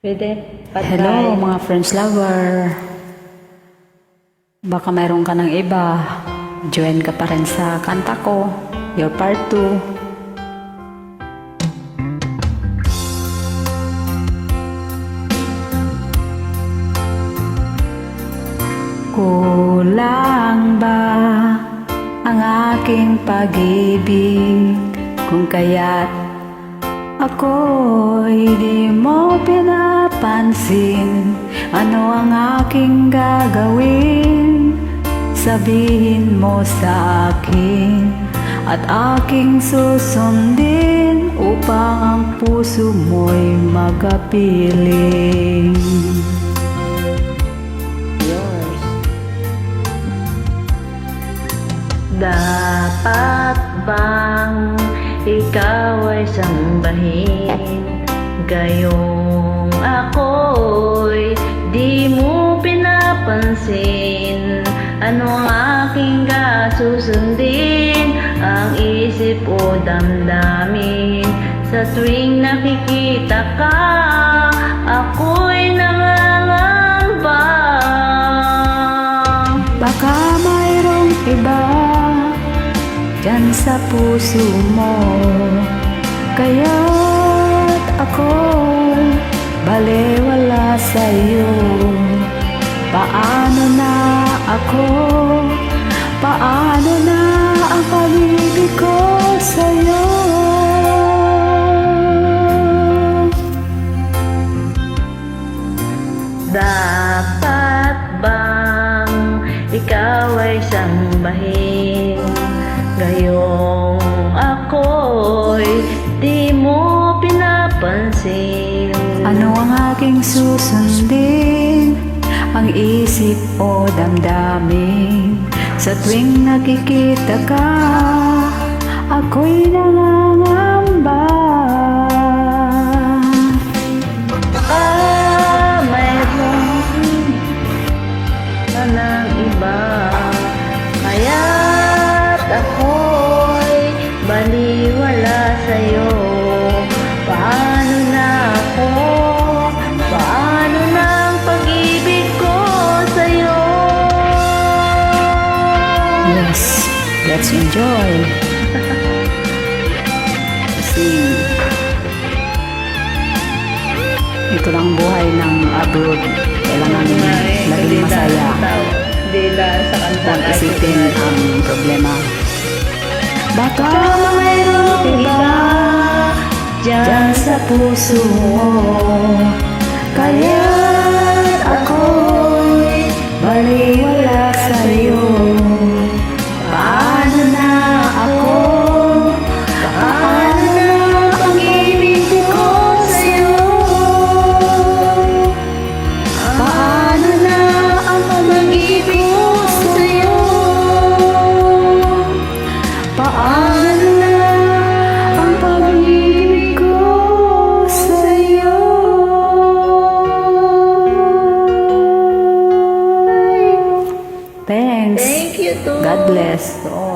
Pwede. Patay. Hello mga friends lover. Baka mayroon ka ng iba. Join ka pa rin sa kanta ko. Your part 2. Kulang ba ang aking pag-ibig kung kaya't ako'y di mo pinapansin? Ano ang aking gagawin? Sabihin mo sa akin at aking susundin upang ang puso mo'y magapiling. Yours. Dapat bang ikaw ay sambahin, gayong ako'y di mo pinapansin? Ano ang aking kasusundin? Ang isip o damdamin? Sa tuwing nakikita ka, ako'y nangangamba. Baka mayroong iba dyan sa puso mo, kaya't ako'y balewala sa'yo. Paano na ako? Paano na ang pag-ibig ko sa'yo? Dapat bang ikaw ay sambahin, gayong ako'y di mo pinapansin? Ano ang aking susundin? Ang isip o damdamin? Sa tuwing nakikita ka, ako'y nangangamba. Mayroon ka ng iba, kaya't ako'y baliwala sa'yo. Paano na ako? Paano na ang pag-ibig ko sa'yo? Yes, let's enjoy. Kasi ito lang buhay ng abroad. Kailangan laging masaya. Hindi lang sa kanta. Huwag isipin ang problema. Baka mayroong iba dyan sa puso mo, kaya't ako'y baliwala sa'yo. Paano na ako? Paano na ang pag-ibig ko sa'yo? Paano na ang pag-ibig ko sa'yo? Paano na ang pag-ibig ko sa'yo? Thanks. Thank you too. God bless to all.